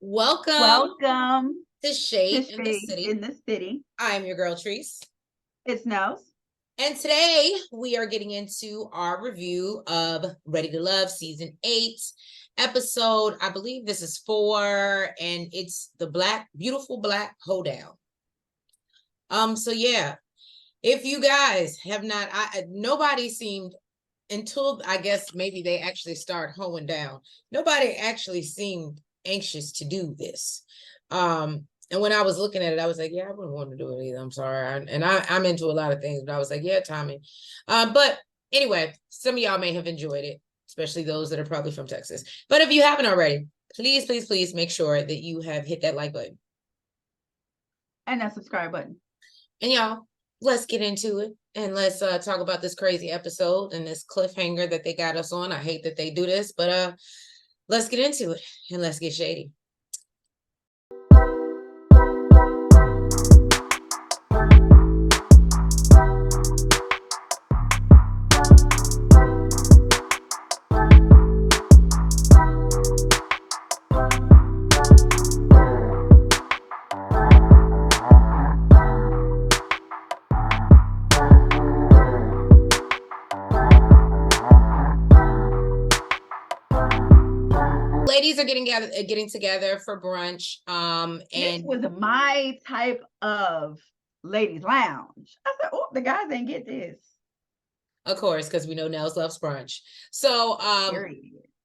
Welcome Welcome to to Shade in the Shade City. in the City. I'm your girl, Treese. It's Nose. And today we are getting into our review of Ready to Love Season 8, episode, I believe this is 4, and it's the beautiful black hoedown. So yeah, if you guys have not, nobody seemed, until I guess maybe they actually start hoeing down, nobody actually seemed anxious to do this. And when I was looking at it, I was like, yeah, I wouldn't want to do it either. I'm sorry. I'm into a lot of things, but I was like, yeah, Tommy. But anyway, some of y'all may have enjoyed it, especially those that are probably from Texas. But if you haven't already, please, please, please make sure that you have hit that like button. And that subscribe button. And y'all, let's get into it. And let's talk about this crazy episode and this cliffhanger that they got us on. I hate that they do this, but let's get into it and let's get shady. Ladies are getting together for brunch. And this was my type of ladies' lounge. I said, oh, the guys didn't get this. Of course, because we know Nels loves brunch. So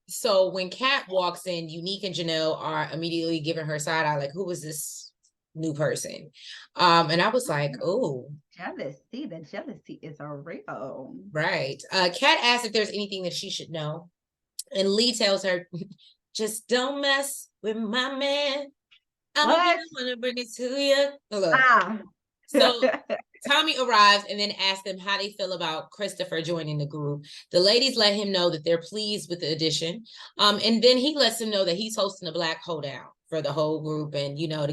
so when Kat walks in, Eunik and Janelle are immediately giving her side eye, like, who is this new person? And I was like, oh, jealousy. The jealousy is a real. Right. Kat asks if there's anything that she should know. And Lee tells her, just don't mess with my man. I'm gonna bring it to you. So Tommy arrives and then asks them how they feel about Christopher joining the group. The ladies let him know that they're pleased with the addition. And then he lets them know that he's hosting a black hoedown for the whole group, and you got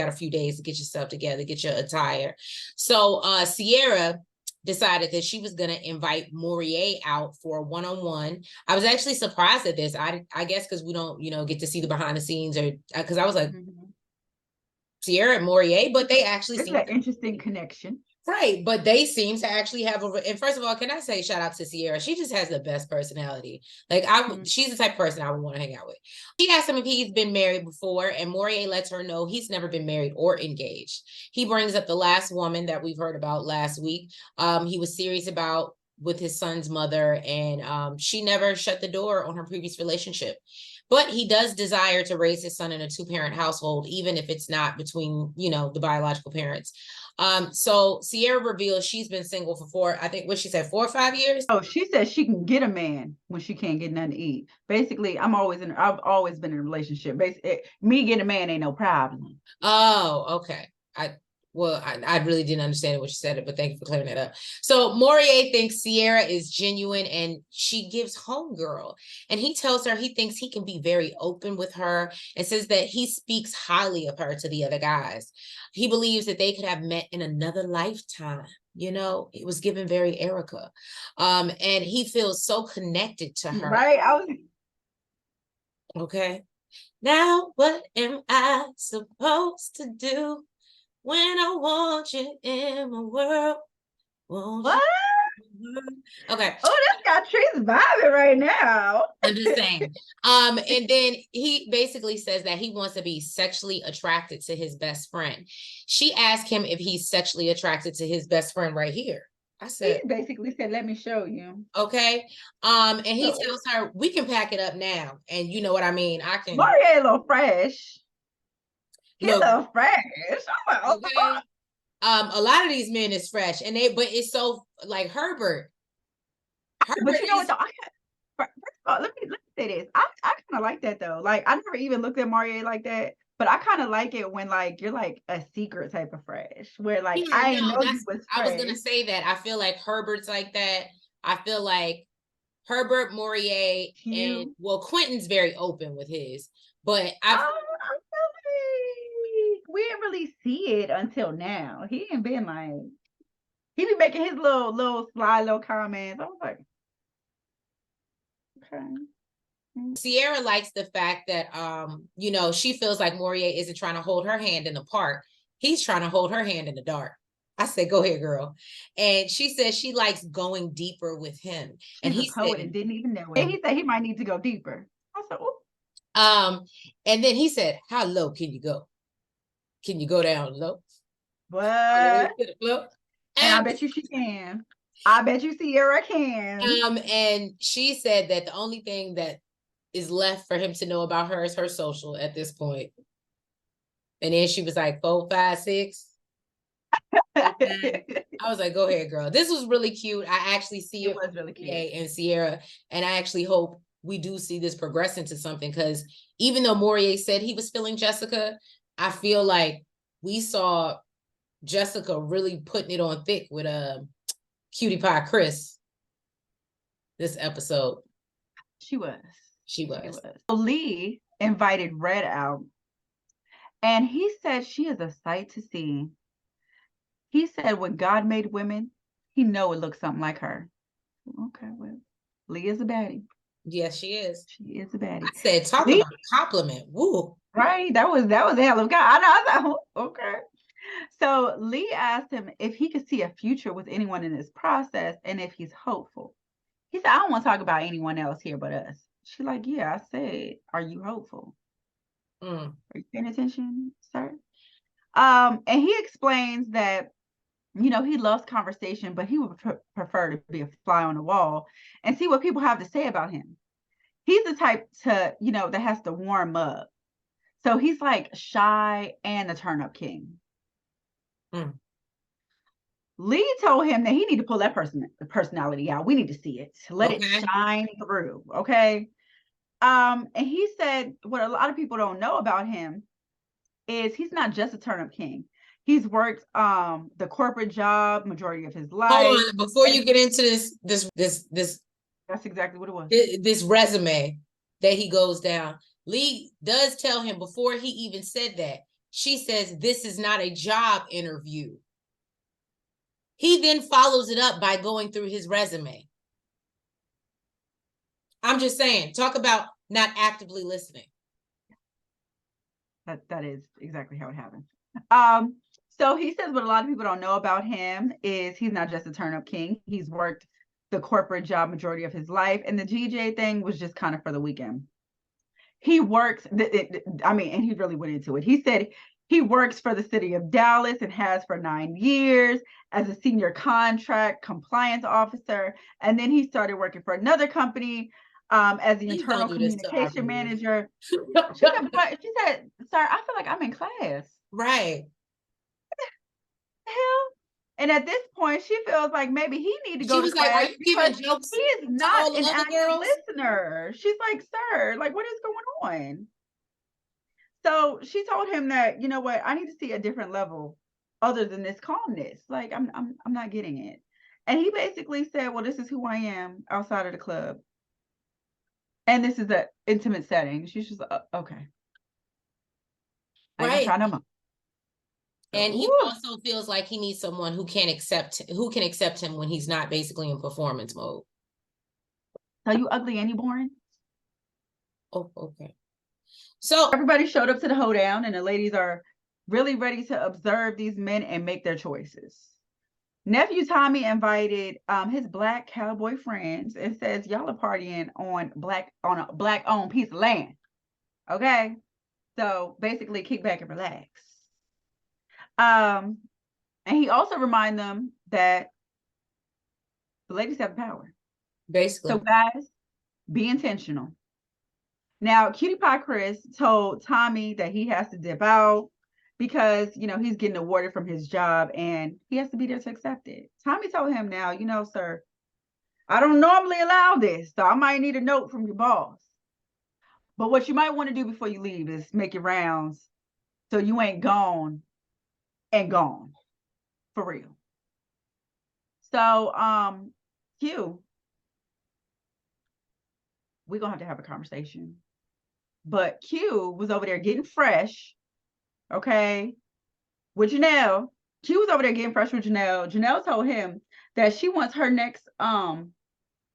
a few days to get yourself together, get your attire. So Sierra decided that she was going to invite Morier out for a one-on-one. I was actually surprised at this. I guess because we don't, get to see the behind the scenes, or because I was like, Sierra and Morier, but they actually seem an interesting connection. Right, but they seem to actually have and first of all, can I say shout out to Sierra? She just has the best personality. Like she's the type of person I would want to hang out with. She asked him if he's been married before, and Morier lets her know he's never been married or engaged. He brings up the last woman that we've heard about last week. He was serious about with his son's mother, and she never shut the door on her previous relationship. But he does desire to raise his son in a 2-parent household, even if it's not between, the biological parents. So Sierra reveals she's been single for I think what she said, 4 or 5 years. Oh, she says she can get a man when she can't get nothing to eat. Basically, I've always been in a relationship. Basically, me getting a man ain't no problem. Oh, okay. I really didn't understand what you said, but thank you for clearing that up. So Morier thinks Sierra is genuine and she gives homegirl. And he tells her he thinks he can be very open with her and says that he speaks highly of her to the other guys. He believes that they could have met in another lifetime. It was given very Erica. And he feels so connected to her. Right. Okay. Now, what am I supposed to do when I want you in my world? What? Okay. Oh, that's got Treese vibing right now. I'm just saying. And then he basically says that he wants to be sexually attracted to his best friend. She asked him if he's sexually attracted to his best friend right here. I said, he basically said, let me show you. Okay. And he tells her, we can pack it up now. And you know what I mean? I can. Mario a little fresh. He's a little fresh. Okay. A lot of these men is fresh, but it's so like Herbert. But you know what? First of all, let me say this. I kind of like that though. Like I never even looked at Mario like that. But I kind of like it when like you're like a secret type of fresh, where like I didn't know you was fresh. I was gonna say that. I feel like Herbert's like that. I feel like Herbert, Morier, and Quentin's very open with his. But I feel like we didn't really see it until now. He ain't been like he be making his little sly little comments. I was like, okay. Sierra likes the fact that, you know, she feels like Morier isn't trying to hold her hand in the park. He's trying to hold her hand in the dark. I said, go ahead, girl. And she says she likes going deeper with him. She's and he a poet and didn't even know it. And he said he might need to go deeper. I said, oh. And then he said, how low can you go? Can you go down low? What? And I bet you she can. I bet you Sierra can. And she said that the only thing that is left for him to know about her is her social at this point. And then she was like 4, 5, 6. I was like, go ahead, girl. This was really cute. I actually see it was really cute. And Sierra, and I actually hope we do see this progress into something, because even though Morier said he was feeling Jessica, I feel like we saw Jessica really putting it on thick with Cutie Pie Chris this episode. She was. So Lee invited Red out, and he said she is a sight to see. He said when God made women, he know it looks something like her. Okay, well, Lee is a baddie. Yes, she is. She is a baddie. I said, talk about a compliment. Woo. Right. That was a hell of a guy. I know. I thought, okay. So Lee asked him if he could see a future with anyone in this process and if he's hopeful. He said, I don't want to talk about anyone else here but us. She's like, yeah, I said, are you hopeful? Are you paying attention, sir? And he explains that, you know, he loves conversation, but he would prefer to be a fly on the wall and see what people have to say about him. He's the type to, you know, that has to warm up. So he's like shy and the turn-up king. Lee told him that he need to pull that personality out. We need to see it. Let it shine through. Okay. And he said what a lot of people don't know about him is he's not just a turn-up king. He's worked the corporate job majority of his life. Hold on, before you get into this that's exactly what it was. This resume that he goes down. Lee does tell him before he even said that. She says, this is not a job interview. He then follows it up by going through his resume. I'm just saying, talk about not actively listening. That is exactly how it happened. So he says what a lot of people don't know about him is he's not just a turn-up king. He's worked the corporate job majority of his life, and the GJ thing was just kind of for the weekend. He works, and he really went into it. He said he works for the city of Dallas and has for 9 years as a senior contract compliance officer. And then he started working for another company as the internal communication manager. She said, sir, I feel like I'm in class. Right. Hell. And at this point, she feels like maybe he need to go to class. Like, are you giving jokes? He is not an active listener. She's like, sir, like, what is going on? So she told him that, you know what, I need to see a different level other than this calmness. Like, I'm not getting it. And he basically said, well, this is who I am outside of the club. And this is an intimate setting. She's just okay. Right. I ain't no more. And he also feels like he needs someone who can accept him when he's not basically in performance mode. Are you ugly and you boring? Oh, okay. So everybody showed up to the hoedown, and the ladies are really ready to observe these men and make their choices. Nephew Tommy invited his black cowboy friends and says, y'all are partying on a black-owned piece of land. Okay? So basically kick back and relax. And he also reminded them that the ladies have power. Basically. So guys, be intentional. Now, Cutie Pie Chris told Tommy that he has to dip out because, you know, he's getting awarded from his job and he has to be there to accept it. Tommy told him now, you know, sir, I don't normally allow this, so I might need a note from your boss. But what you might want to do before you leave is make your rounds so you ain't gone for real. So, Q, we're going to have a conversation. But Q was over there getting fresh, okay, with Janelle. Q was over there getting fresh with Janelle. Janelle told him that she wants her next, the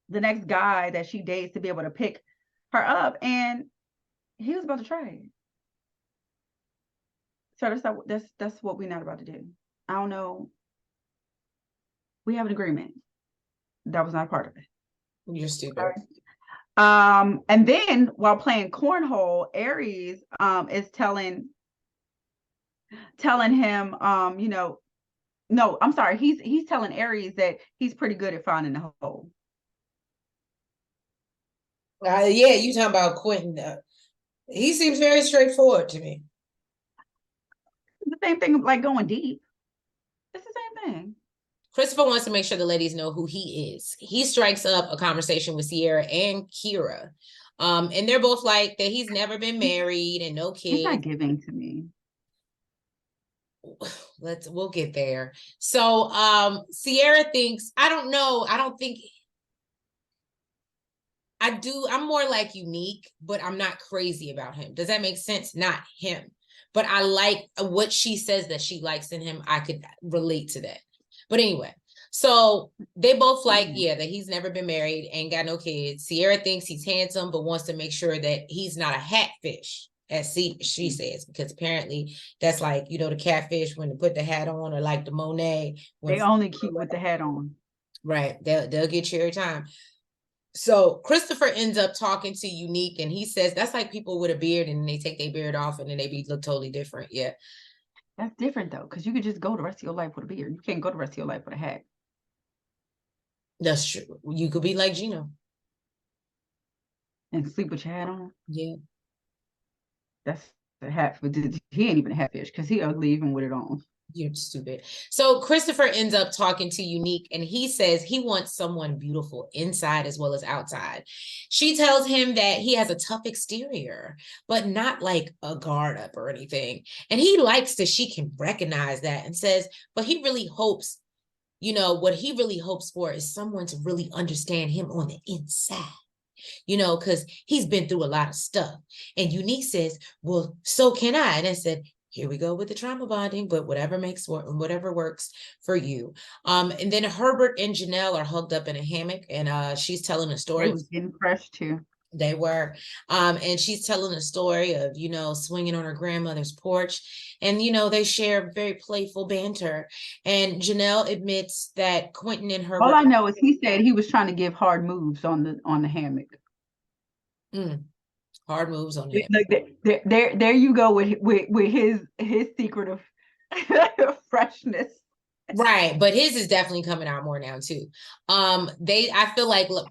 next guy that she dates to be able to pick her up, and he was about to try it. So that's what we're not about to do. I don't know. We have an agreement. That was not a part of it. You're stupid. And then while playing cornhole, Aries is telling him, you know, no, I'm sorry, he's telling Aries that he's pretty good at finding the hole. Yeah, you talking about Quentin. He seems very straightforward to me. The same thing like going deep. It's the same thing. Christopher wants to make sure the ladies know who he is. He strikes up a conversation with Sierra and Kira. And they're both like that he's never been married and no kids. He's not giving to me. We'll get there. So Sierra thinks, I don't know, I'm more like Eunik, but I'm not crazy about him. Does that make sense? Not him. But I like what she says that she likes in him. I could relate to that. But anyway, so they both like, yeah, that he's never been married, ain't got no kids. Sierra thinks he's handsome, but wants to make sure that he's not a hatfish, as she says, because apparently that's like, you know, the catfish when they put the hat on, or like the Monet. They only keep with the hat on. Right. They'll get you every time. So Christopher ends up talking to Eunik, and he says that's like people with a beard and they take their beard off and then they look totally different. Yeah. That's different though, because you could just go the rest of your life with a beard. You can't go the rest of your life with a hat. That's true. You could be like Gino. And sleep with your hat on? Yeah. That's the hat. He ain't even a hatfish because he ugly even with it on. You're stupid. So Christopher ends up talking to Eunik, and he says he wants someone beautiful inside as well as outside. She tells him that he has a tough exterior, but not like a guard up or anything. And he likes that she can recognize that, and says, but he really hopes, you know, what he really hopes for is someone to really understand him on the inside. You know, because he's been through a lot of stuff. And Eunik says, well, so can I. And I said, here we go with the trauma bonding, but whatever works for you. And then Herbert and Janelle are hugged up in a hammock, and she's telling a story. They was getting fresh too. They were. And she's telling a story of, you know, swinging on her grandmother's porch. And, you know, they share very playful banter. And Janelle admits that Quentin and Herbert. All I know is he said he was trying to give hard moves on the hammock. Hard moves on him. Look, there you go with his secret of freshness. Right, but his is definitely coming out more now too. I feel like, look,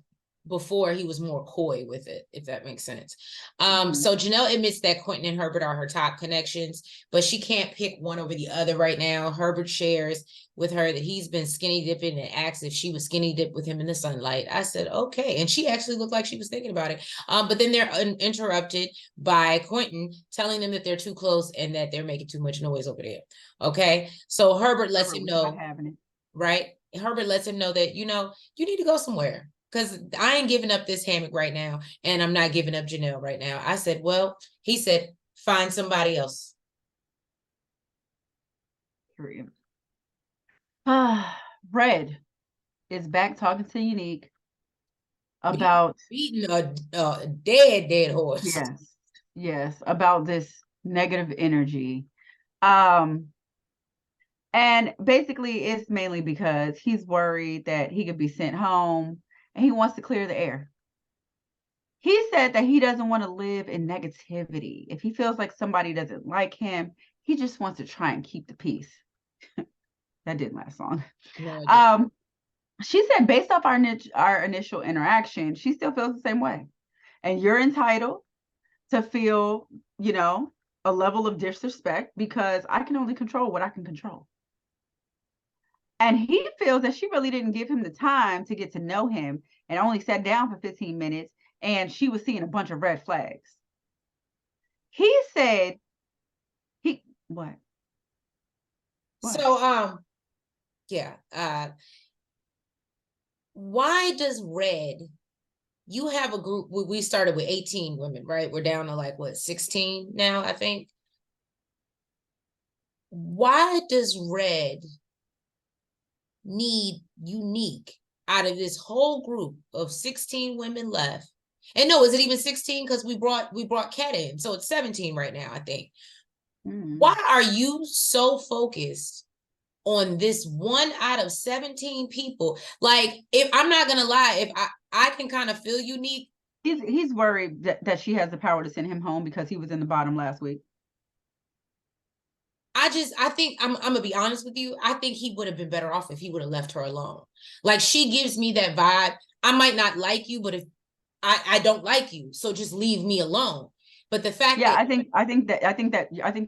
before he was more coy with it, if that makes sense. So Janelle admits that Quentin and Herbert are her top connections, but she can't pick one over the other right now. Herbert shares with her that he's been skinny dipping and asks if she was skinny dipped with him in the sunlight. I said, okay. And she actually looked like she was thinking about it. But then they're interrupted by Quentin telling them that they're too close and that they're making too much noise over there. Okay. So Herbert lets him know, right? Herbert lets him know that, you know, you need to go somewhere. Because I ain't giving up this hammock right now, and I'm not giving up Janelle right now. I said, well, he said, find somebody else. Red is back talking to Eunik about beating a dead horse. Yes, about this negative energy. And basically it's mainly because he's worried that he could be sent home. And he wants to clear the air. He said that he doesn't want to live in negativity. If he feels like somebody doesn't like him, he just wants to try and keep the peace. That didn't last long. No, she said based off our initial interaction, she still feels the same way. And you're entitled to feel, you know, a level of disrespect because I can only control what I can control. And he feels that she really didn't give him the time to get to know him and only sat down for 15 minutes and she was seeing a bunch of red flags. He said, what? So, yeah. Why does Red, you have a group, we started with 18 women, right? We're down to like, what, 16 now, I think? Why does Red need Eunik out of this whole group of 16 women left And no, is it even 16? Because we brought Kat in. So it's 17 right now, I think. Why are you so focused on this 1 out of 17 people? Like, if I'm not gonna lie, if I can kind of feel Eunik. He's worried that she has the power to send him home because he was in the bottom last week. I think I'm gonna be honest with you. I think he would have been better off if he would have left her alone. Like, she gives me that vibe. I might not like you, but if I don't like you, so just leave me alone. But the fact that I think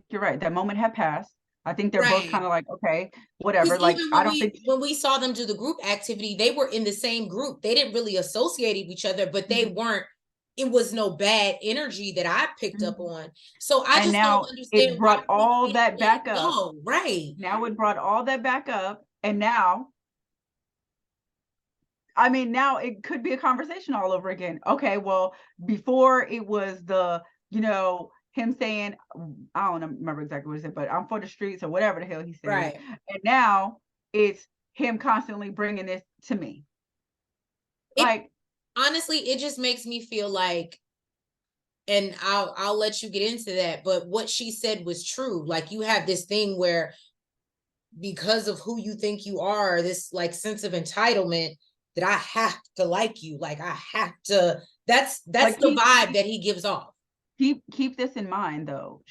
you're right. That moment had passed. I think they're both kind of like, okay, whatever. Like, even I don't think when we saw them do the group activity, they were in the same group. They didn't really associate with each other, but they weren't. It was no bad energy that I picked up on. So I just don't understand. It brought all that back up. Oh, right. Now it brought all that back up, and now, I mean, now it could be a conversation all over again. Okay, well, before it was him saying, I don't remember exactly what he said, but I'm for the streets or whatever the hell he said. Right. And now it's him constantly bringing this to me. Like, honestly, it just makes me feel like, and I'll let you get into that, but what she said was true. Like, you have this thing where, because of who you think you are, this like sense of entitlement that I have to like you. Like, I have to, that's like, the vibe that he gives off. Keep this in mind though.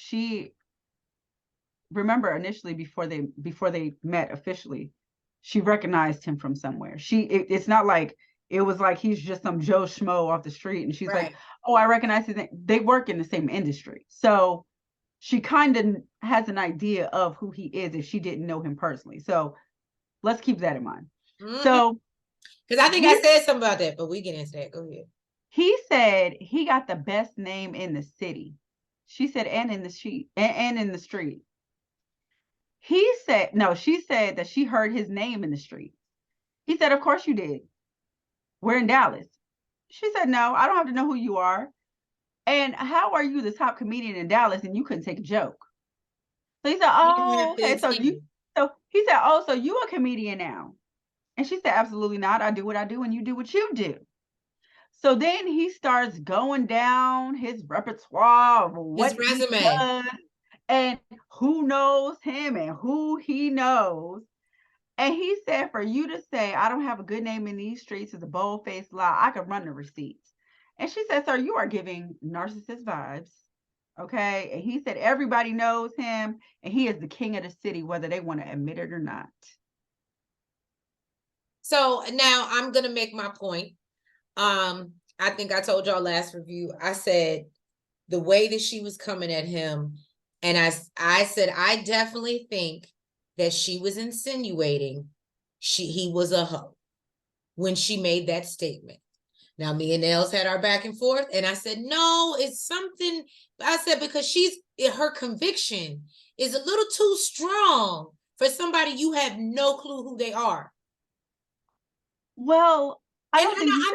Remember initially before they met officially, she recognized him from somewhere. It's not like it was like he's just some Joe Schmo off the street and she's like, oh, I recognize his name. They work in the same industry. So she kind of has an idea of who he is if she didn't know him personally. So let's keep that in mind. So, because I think I said something about that, but we get into that. Go ahead. He said he got the best name in the city. She said, and in the street, and in the street. He said, no, she said that she heard his name in the street. He said, of course you did. We're in Dallas. She said, no, I don't have to know who you are. And how are you the top comedian in Dallas and you couldn't take a joke? So he said, oh, okay. So he said, oh, so you a comedian now? And she said, absolutely not. I do what I do and you do what you do. So then he starts going down his repertoire of what his resume he does and who knows him and who he knows. And he said, for you to say, I don't have a good name in these streets is a bold-faced lie. I could run the receipts. And she said, sir, you are giving narcissist vibes. Okay. And he said, everybody knows him and he is the king of the city, whether they want to admit it or not. So now I'm going to make my point. I think I told y'all last review, I said the way that she was coming at him, and I said I definitely think that she was insinuating he was a hoe when she made that statement. Now, me and Nels had our back and forth, and I said, no, it's something. I said, because her conviction is a little too strong for somebody you have no clue who they are. Well, I'm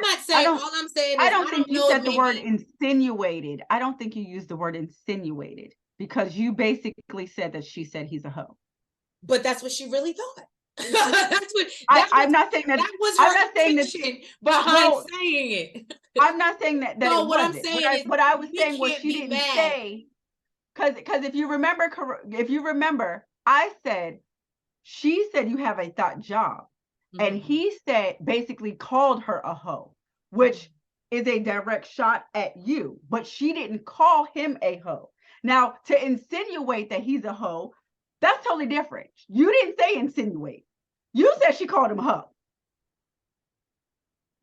not saying, all I'm saying is, I don't think you said the word insinuated. I don't think you used the word insinuated because you basically said that she said he's a hoe. But that's what she really thought. I'm not saying that. That was her intention behind saying it. I'm not saying that. No, what I'm saying is, what I was saying was she didn't say, because if you remember, I said she said you have a thought job. And he said, basically called her a hoe, which is a direct shot at you. But she didn't call him a hoe. Now, to insinuate that he's a hoe, that's totally different. You didn't say insinuate. You said she called him a hoe.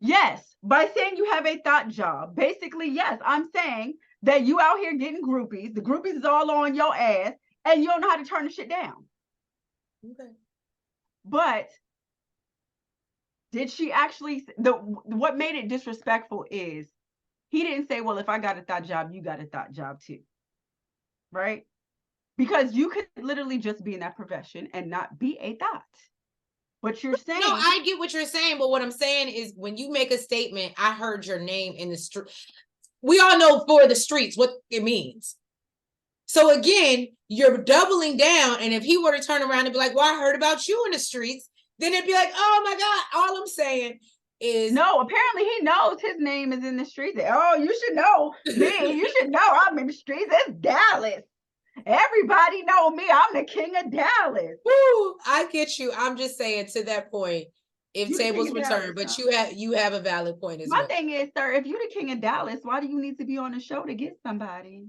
Yes, by saying you have a thought job. Basically, yes, I'm saying that you out here getting groupies. The groupies is all on your ass, and you don't know how to turn the shit down. Okay. But did she actually, what made it disrespectful is he didn't say, well, if I got a thought job, you got a thought job too. Right? Because you could literally just be in that profession and not be a thought. But you're saying. No, I get what you're saying. But what I'm saying is when you make a statement, I heard your name in the street. We all know for the streets what it means. So again, you're doubling down. And if he were to turn around and be like, well, I heard about you in the streets, then it'd be like, oh my God, all I'm saying is no. Apparently, he knows his name is in the streets. Oh, you should know me. You should know I'm in the streets. It's Dallas. Everybody know me. I'm the king of Dallas. Woo, I get you. I'm just saying to that point, if You tables return, but you have a valid point as well. My thing is, sir, if you're the king of Dallas, why do you need to be on the show to get somebody?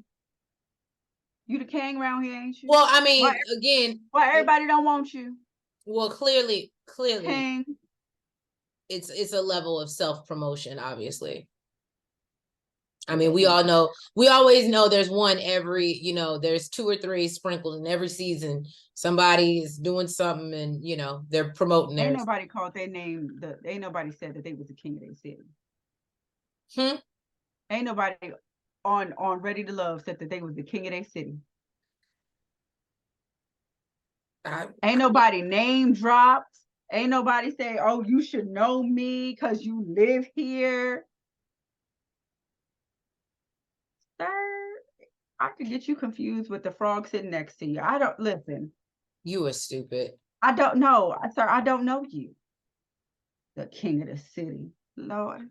You the king around here, ain't you? Well, I mean, again, why everybody don't want you? Well, clearly, King. it's a level of self-promotion, obviously. I mean, we always know there's one every, there's 2 or 3 sprinkled in every season. Somebody is doing something and, they're promoting theirs. Ain't nobody called their name. Ain't nobody said that they was the king of their city. Ain't nobody on Ready to Love said that they was the king of their city. Ain't nobody name dropped. Ain't nobody say, oh, you should know me because you live here. Sir, I could get you confused with the frog sitting next to you. I don't listen. You are stupid. I don't know, sir. I don't know you. The king of the city, Lord.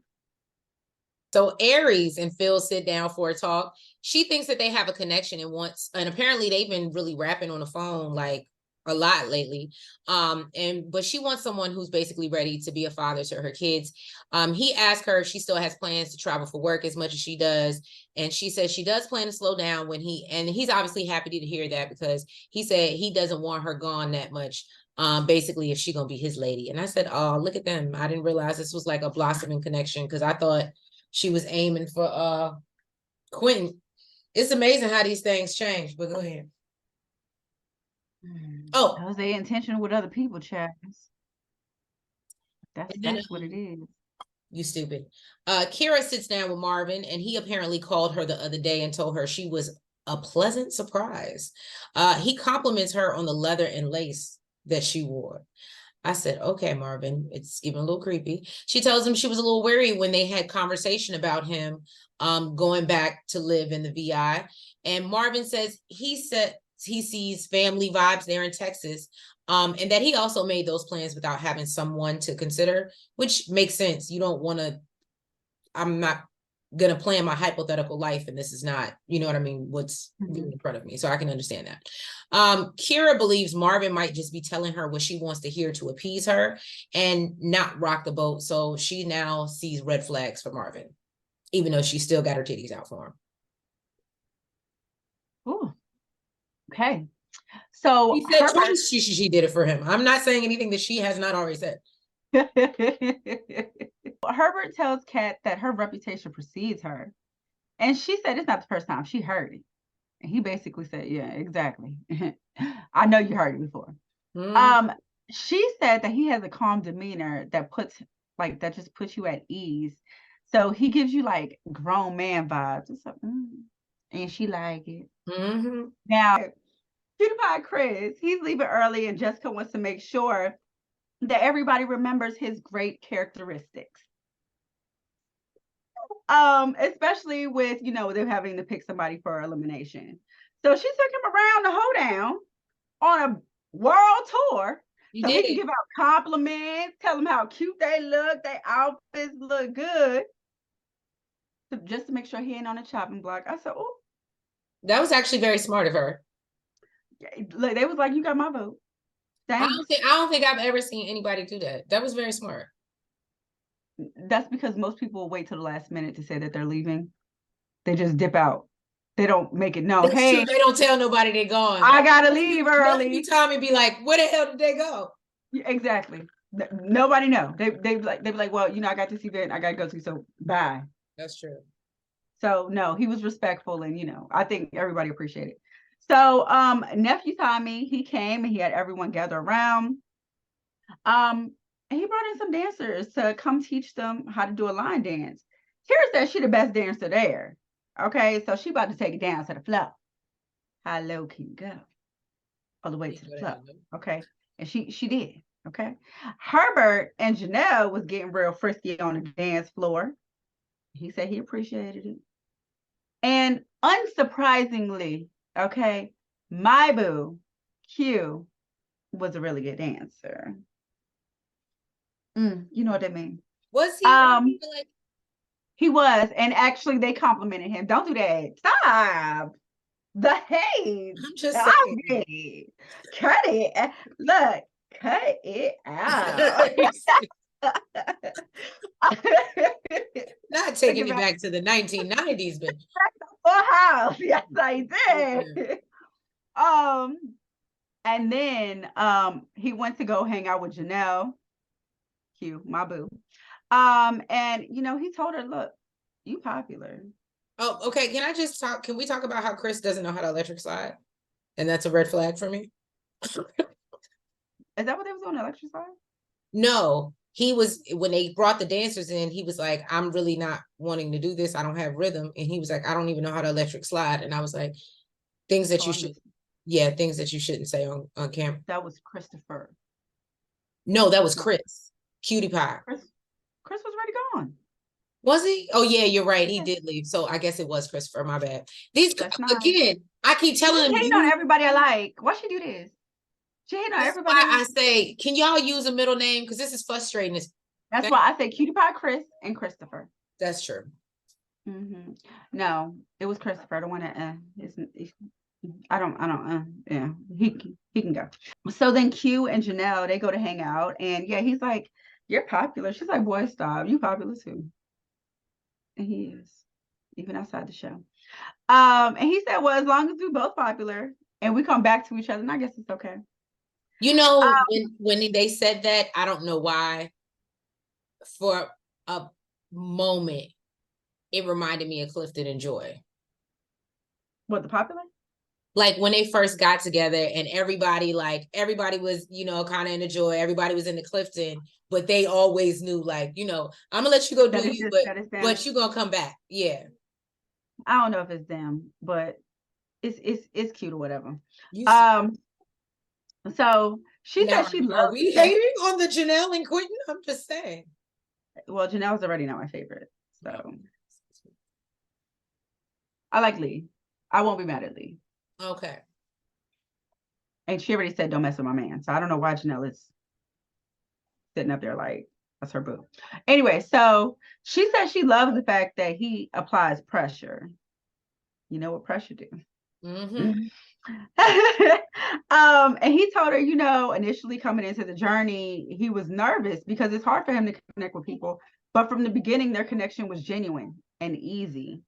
So Aries and Phil sit down for a talk. She thinks that they have a connection and apparently they've been really rapping on the phone like a lot lately. But she wants someone who's basically ready to be a father to her kids. He asked her if she still has plans to travel for work as much as she does. And she says she does plan to slow down and he's obviously happy to hear that because he said he doesn't want her gone that much. Basically if she's gonna be his lady. And I said, oh, look at them. I didn't realize this was like a blossoming connection because I thought she was aiming for Quentin. It's amazing how these things change, but go ahead. Oh, that was their intention with other people, Chaz. That's what it is. You stupid. Kira sits down with Marvin, and he apparently called her the other day and told her she was a pleasant surprise. He compliments her on the leather and lace that she wore. I said, okay, Marvin, it's getting a little creepy. She tells him she was a little worried when they had conversation about him going back to live in the VI. And Marvin says he sees family vibes there in Texas, and that he also made those plans without having someone to consider, which makes sense. You don't want to, I'm not going to plan my hypothetical life, and this is not, you know what I mean, what's in front of me. So I can understand that. Kira believes Marvin might just be telling her what she wants to hear to appease her and not rock the boat. So she now sees red flags for Marvin, even though she still got her titties out for him. Ooh. Okay. So he said twice she did it for him. I'm not saying anything that she has not already said. Herbert tells Kat that her reputation precedes her. And she said it's not the first time she heard it. And he basically said, yeah, exactly. I know you heard it before. She said that he has a calm demeanor that just puts you at ease. So he gives you like grown man vibes. It's like, and she like it. Now, PewDiePie Chris, he's leaving early and Jessica wants to make sure that everybody remembers his great characteristics. Especially with, them having to pick somebody for elimination. So she took him around the Hoedown on a world tour. He can give out compliments, tell them how cute they look, their outfits look good. Just to make sure he ain't on the chopping block. I said, oh. That was actually very smart of her. Look, they was like, you got my vote. Thanks. I don't think I've ever seen anybody do that. That was very smart. That's because most people wait till the last minute to say that they're leaving. They just dip out. They don't make it known. Hey, true. They don't tell nobody they're gone. I gotta leave early. Tommy be like, where the hell did they go? Yeah, exactly. Nobody know. They be like, well, I got this event I gotta go to, so bye. That's true. So no, he was respectful, and I think everybody appreciated it. So nephew Tommy, he came and he had everyone gather around. And he brought in some dancers to come teach them how to do a line dance. Kira said she the best dancer there. Okay, so she about to take it down to the floor. How low can you go? All the way to the floor. Okay, and she did. Okay, Herbert and Janelle was getting real frisky on the dance floor. He said he appreciated it. And unsurprisingly, okay, my boo, Q, was a really good dancer. You know what I mean? Was he? Like, he was, and actually they complimented him. Don't do that. Stop. The hate. I'm just saying. Cut it. Look, cut it out. Not taking it back to the 1990s, but house. Yes, I did. And then he went to go hang out with Janelle. Q, my boo. And you know, he told her, look, you popular. Oh, okay. Can we talk about how Chris doesn't know how to electric slide? And that's a red flag for me. Is that what they was doing, electric slide? No, he was, when they brought the dancers in, he was like, I'm really not wanting to do this. I don't have rhythm. And he was like, I don't even know how to electric slide. And I was like, things that things that you shouldn't say on camera. That was Christopher. No, that was Chris. Cutie pie. Chris was already gone. Was he? Oh yeah, you're right. He did leave. So I guess it was Christopher. My bad. Again, I keep telling him. She hating on everybody I like. Why she do this? She hating on everybody. That's why I say, can y'all use a middle name? Because this is frustrating. That's why I say Cutie Pie Chris and Christopher. That's true. No, it was Christopher. The one that I don't. Yeah, he can go. So then Q and Janelle, they go to hang out, and yeah, he's like, "You're popular." She's like, "Boy, stop. You popular too." And he is, even outside the show. And he said, "Well, as long as we're both popular and we come back to each other, and I guess it's okay." You know, when they said that, I don't know why. For a moment, it reminded me of Clifton and Joy. What, the popular? Like when they first got together and everybody was, you know, kind of into Joy. Everybody was into Clifton, but they always knew, like, you know, I'm gonna let you go do you, but you gonna come back. Yeah. I don't know if it's them, but it's cute or whatever. So she said she loves. Are we hating on the Janelle and Quentin? I'm just saying. Well, Janelle's already not my favorite, so I like Lee. I won't be mad at Lee. Okay. And she already said don't mess with my man, so I don't know why Janelle is sitting up there like that's her boo. Anyway, so she said she loves the fact that he applies pressure. You know what pressure do? And he told her, you know, initially coming into the journey, he was nervous because it's hard for him to connect with people. But from the beginning, their connection was genuine and easy.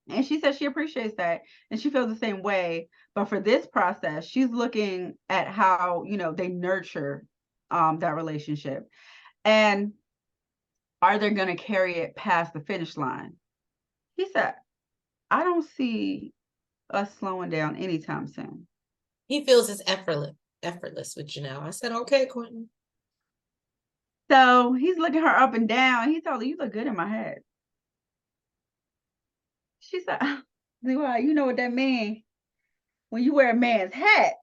And she says she appreciates that and she feels the same way. But for this process, she's looking at how, you know, they nurture that relationship. And are they going to carry it past the finish line? He said, I don't see us slowing down anytime soon. He feels it's effortless with Janelle. I said, okay, Quentin. So he's looking her up and down. He told her, you look good in my head. She said, well, you know what that means? When you wear a man's hat,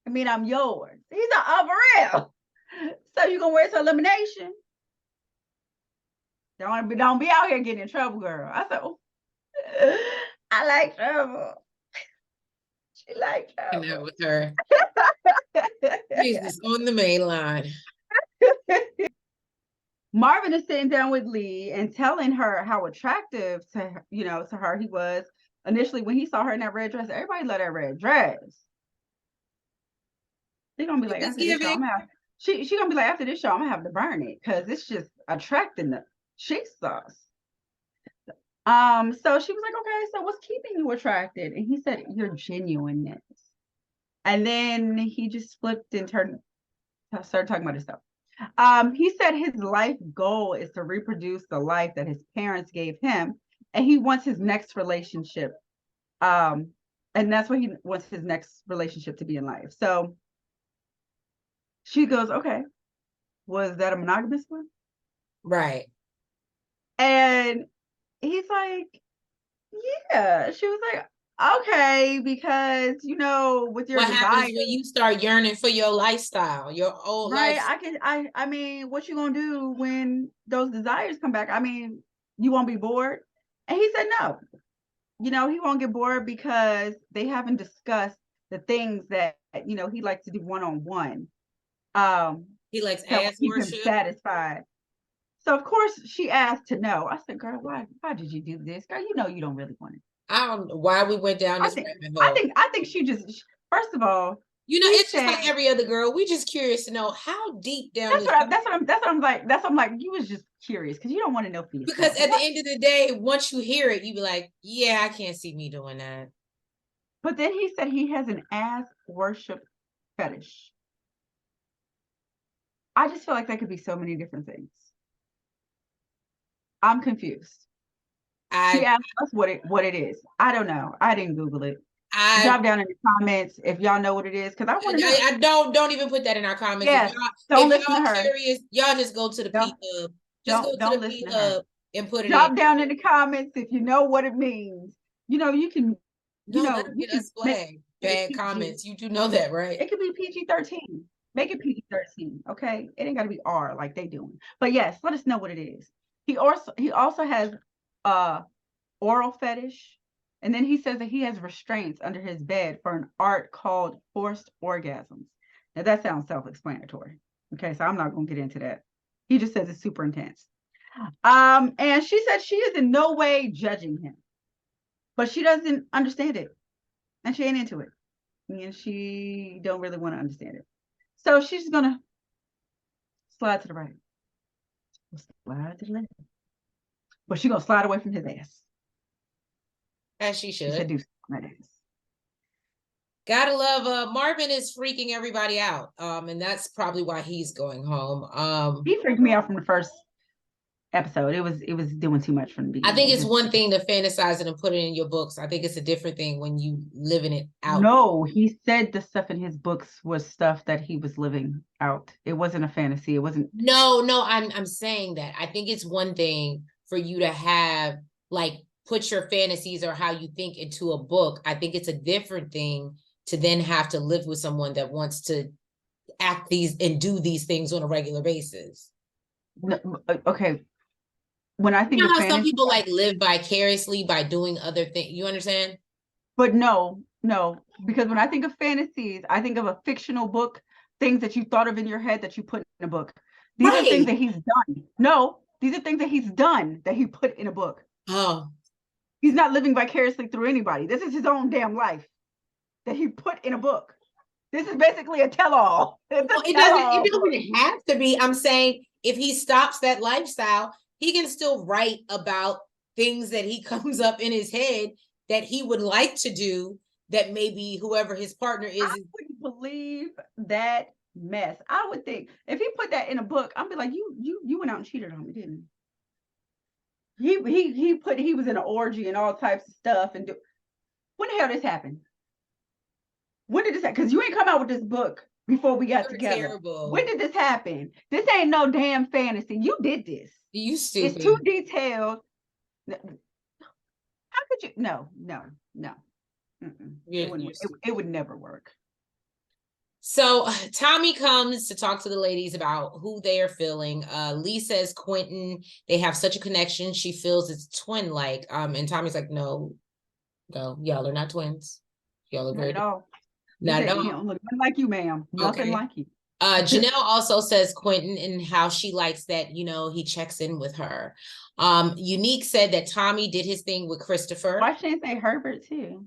I mean, I'm yours. He's an for real. So you gonna wear it to elimination? Don't be out here getting in trouble, girl. I said, oh, I like trouble. She like trouble. And that with her. Jesus on the main line. Marvin is sitting down with Lee and telling her how attractive to her, you know, to her he was. Initially, when he saw her in that red dress, everybody loved that red dress. She's gonna be like, after this show, she gonna be like, after this show, I'm gonna have to burn it because it's just attracting the chick sauce. So she was like, okay, so what's keeping you attracted? And he said, your genuineness. And then he just flipped and started talking about himself. He said his life goal is to reproduce the life that his parents gave him, and he wants his next relationship. And that's what he wants his next relationship to be in life. So she goes, okay, was that a monogamous one? Right. And he's like, yeah. She was like, okay, because you know, with your what happens when you start yearning for your lifestyle, your old life? I mean, what you gonna do when those desires come back? I mean, you won't be bored. And he said no. You know, he won't get bored because they haven't discussed the things that, you know, he likes to do one-on-one. He likes ass keep worship. him satisfied. So of course she asked to know. I said, girl, why did you do this? Girl, you know you don't really want it. I don't know why we went down this rabbit hole. I think she just, first of all, you know, it's just like every other girl. We just curious to know how deep down. That's what I'm like. You was just curious because you don't want to know for yourself. Because at the end of the day, once you hear it, you be like, yeah, I can't see me doing that. But then he said he has an ass worship fetish. I just feel like that could be so many different things. I'm confused. She asked us what it is. I don't know. I didn't Google it. Drop down in the comments if y'all know what it is, because I want to know. I don't even put that in our comments. Yes, don't listen to her. Curious, y'all just go to the P-Hub. Just go to the P-Hub and put it Drop down in the comments if you know what it means. You know, you can. You know, get us flagged. Bad comments. You do know that, right? It could be PG-13. Make it PG-13, okay? It ain't got to be R like they doing. But yes, let us know what it is. He also has oral fetish. And then he says that he has restraints under his bed for an art called forced orgasms. Now that sounds self-explanatory. Okay, so I'm not going to get into that. He just says it's super intense. And she said she is in no way judging him, but she doesn't understand it, and she ain't into it, and she don't really want to understand it. So she's gonna slide to the right, slide to the left, but she's gonna slide away from his ass. As she should. Seduce that ass. Gotta love Marvin is freaking everybody out. And that's probably why he's going home. He freaked me out from the first episode. It was doing too much from the beginning. I think it's one thing to fantasize it and put it in your books. I think it's a different thing when you living it out. No, he said the stuff in his books was stuff that he was living out. It wasn't a fantasy. It wasn't. No, I'm saying that. I think it's one thing for you to have like put your fantasies or how you think into a book. I think it's a different thing to then have to live with someone that wants to act these and do these things on a regular basis. No, okay. When I think of fantasy, some people like live vicariously by doing other things. You understand? But no, because when I think of fantasies, I think of a fictional book, things that you thought of in your head that you put in a book. These are things that he's done. No, these are things that he's done that he put in a book. Oh. He's not living vicariously through anybody. This is his own damn life that he put in a book. This is basically a tell-all. It doesn't have to be. I'm saying if he stops that lifestyle, he can still write about things that he comes up in his head that he would like to do that maybe whoever his partner is. I wouldn't believe that mess. I would think if he put that in a book, I'd be like, you went out and cheated on me, didn't you? He was in an orgy and all types of stuff. And when the hell this happened? When did this happen? Because you ain't come out with this book before we got together. Terrible. When did this happen? This ain't no damn fantasy. You did this. You stupid. It's too detailed. How could you? No. It would never work. So Tommy comes to talk to the ladies about who they are feeling. Lee says Quentin, they have such a connection. She feels it's twin-like. And Tommy's like, no, y'all are not twins. Y'all are very not at all. Not at all. Look nothing like you, ma'am. Nothing like you. Janelle also says Quentin and how she likes that, he checks in with her. Eunik said that Tommy did his thing with Christopher. Why shouldn't they Herbert too?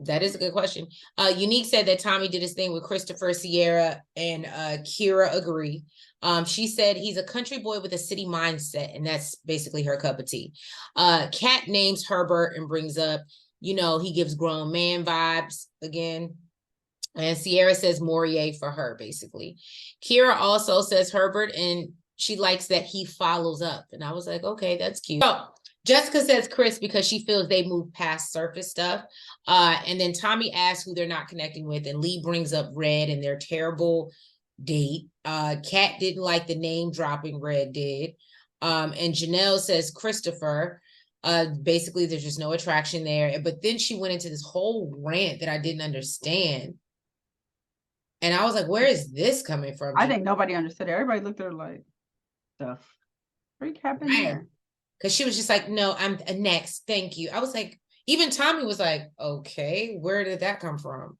That is a good question. Eunik said that Tommy did his thing with Christopher, Sierra, and Kira agree. She said he's a country boy with a city mindset, and that's basically her cup of tea. Kat names Herbert and brings up, he gives grown man vibes again. And Sierra says Morier for her, basically. Kira also says Herbert, and she likes that he follows up. And I was like, okay, that's cute. So Jessica says Chris because she feels they move past surface stuff. And then Tommy asks who they're not connecting with, and Lee brings up Red and their terrible date. Kat didn't like the name dropping, Red did. And Janelle says Christopher. Basically, there's just no attraction there. But then she went into this whole rant that I didn't understand. And I was like, where is this coming from? I think nobody understood it. Everybody looked at her like, the freak happened there? Because she was just like, no, I'm next. Thank you. I was like, even Tommy was like, okay, where did that come from?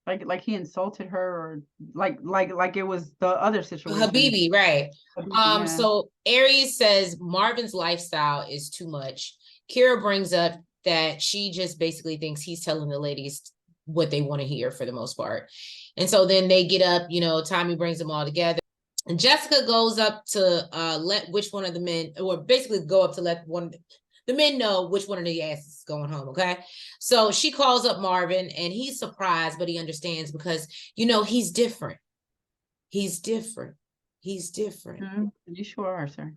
Like he insulted her, or like it was the other situation. Habibi, right. Yeah. So Aries says Marvin's lifestyle is too much. Kira brings up that she just basically thinks he's telling the ladies what they want to hear for the most part. And so then they get up, Tommy brings them all together. And Jessica goes up to let which one of the men, or basically go up to let the men know which one of the asses is going home, okay? So she calls up Marvin, and he's surprised, but he understands because, he's different. He's different. He's different. You sure are, sir.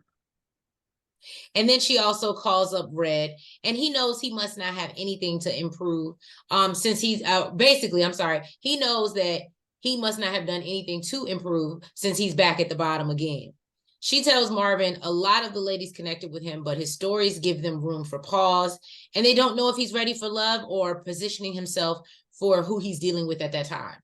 And then she also calls up Red, and he knows he must not have anything to improve. Since he's basically, I'm sorry, he knows that he must not have done anything to improve since he's back at the bottom again. She tells Marvin a lot of the ladies connected with him, but his stories give them room for pause, and they don't know if he's ready for love or positioning himself for who he's dealing with at that time.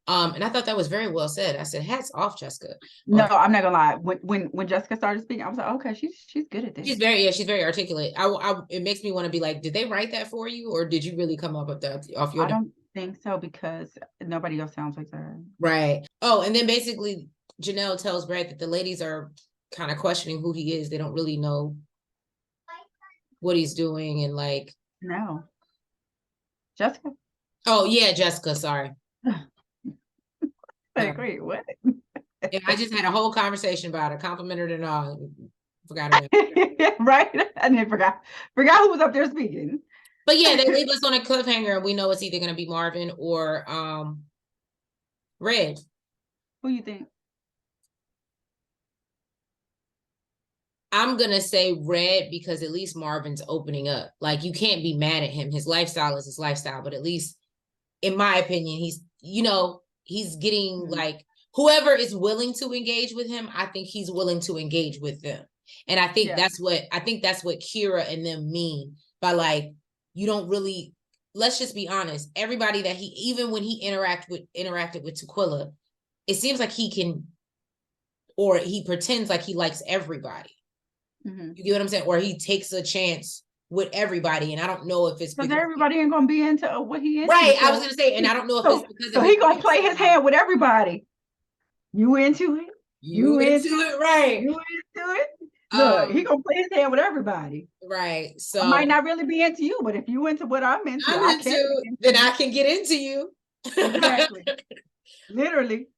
And I thought that was very well said. I said, hats off, Jessica. No, I'm not gonna lie. When Jessica started speaking, I was like, okay, she's good at this. She's very articulate. It makes me want to be like, did they write that for you, or did you really come up with that off your? I don't think so, because nobody else sounds like that. Right. Oh, and then basically Janelle tells Brad that the ladies are kind of questioning who he is. They don't really know what he's doing, and like. No. Jessica. Oh yeah, Jessica. Sorry. Like, wait, what? Yeah, I just had a whole conversation about it, complimented and all. Forgot about it. Right? I didn't forgot who was up there speaking. But yeah, they leave us on a cliffhanger, and we know it's either going to be Marvin or Red. Who you think? I'm going to say Red, because at least Marvin's opening up. Like, you can't be mad at him. His lifestyle is his lifestyle, but at least, in my opinion, he's, he's getting like, whoever is willing to engage with him, I think he's willing to engage with them. And I think that's what Kira and them mean by like, you don't really, let's just be honest. Everybody that even when he interacted with Tequila, it seems like he can, or he pretends like he likes everybody. You get what I'm saying? Or he takes a chance with everybody, and I don't know if it's because everybody ain't gonna be into what he into. Right, so, I was gonna say, and I don't know if it's because so he gonna play his hand with everybody. You into it? You into it, right? You into it? Look, he gonna play his hand with everybody. Right. So I might not really be into you, but if you into what I'm into, then I can get into you. Exactly. Literally.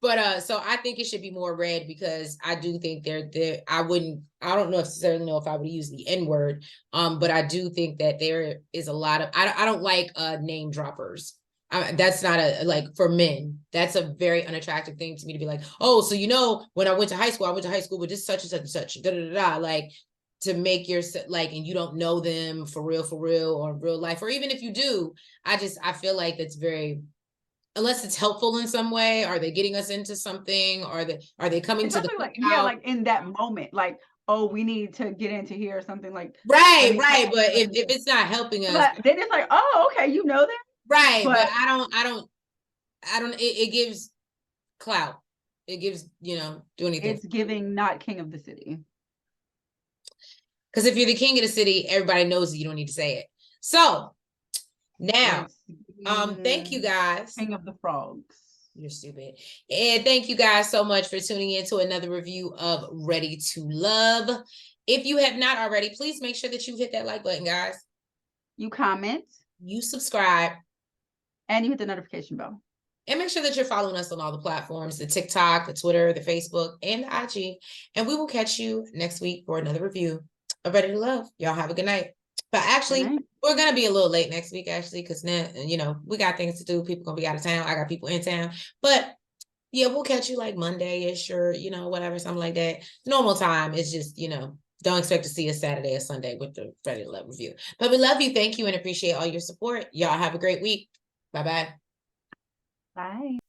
But so I think it should be more Red, because I do think they're I don't necessarily know if I would use the N-word. But I do think that there is a lot of I don't like name droppers. That's not like for men. That's a very unattractive thing to me, to be like, oh, so when I went to high school with this such and such and such, da da da, like, to make your like, and you don't know them for real or in real life, or even if you do, I feel like that's very, unless it's helpful in some way. Are they getting us into something? Are they coming to the like, like in that moment, like, oh, we need to get into here or something like right. But if it's not helping us, but then it's like, oh, okay, you know that. Right, but I don't. It gives clout. It gives, do anything. It's giving not king of the city. Because if you're the king of the city, everybody knows that you don't need to say it. So now, thank you guys. King of the frogs. You're stupid. And thank you guys so much for tuning in to another review of Ready to Love. If you have not already, please make sure that you hit that like button, guys. You comment. You subscribe. And you hit the notification bell. And make sure that you're following us on all the platforms, the TikTok, the Twitter, the Facebook, and the IG. And we will catch you next week for another review of Ready to Love. Y'all have a good night. But actually, we're going to be a little late next week, actually, because now, we got things to do. People going to be out of town. I got people in town. But yeah, we'll catch you like Monday-ish or, whatever, something like that. Normal time is just, don't expect to see us Saturday or Sunday with the Ready to Love review. But we love you. Thank you, and appreciate all your support. Y'all have a great week. Bye-bye. Bye.